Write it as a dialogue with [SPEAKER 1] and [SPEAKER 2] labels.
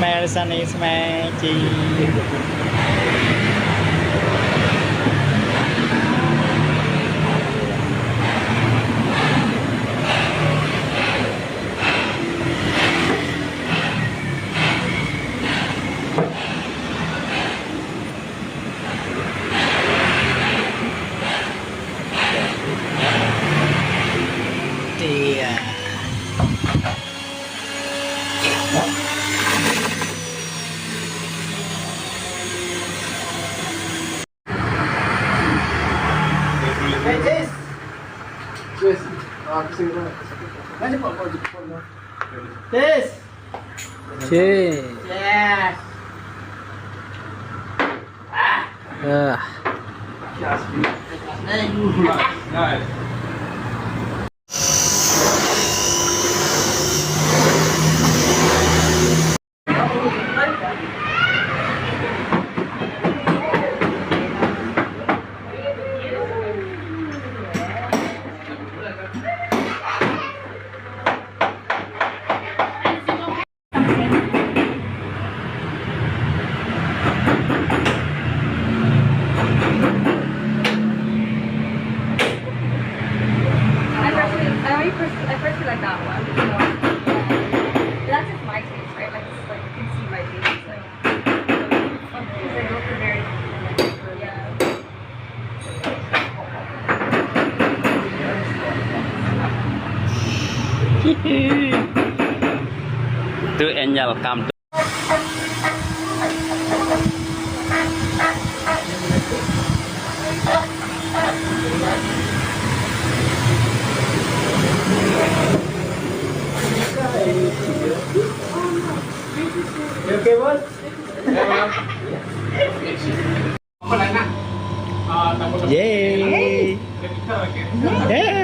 [SPEAKER 1] Smell sunny, smell cheese. Yes.
[SPEAKER 2] Cheers.
[SPEAKER 1] Yes.
[SPEAKER 3] Nice.
[SPEAKER 4] I personally like that one. You know? Yeah. That's just my taste, right? Like, it's like you can see my taste. It's like, because I go for very, yeah.
[SPEAKER 1] To Angel come to.
[SPEAKER 2] Okay, boss?
[SPEAKER 1] Yay! Yay!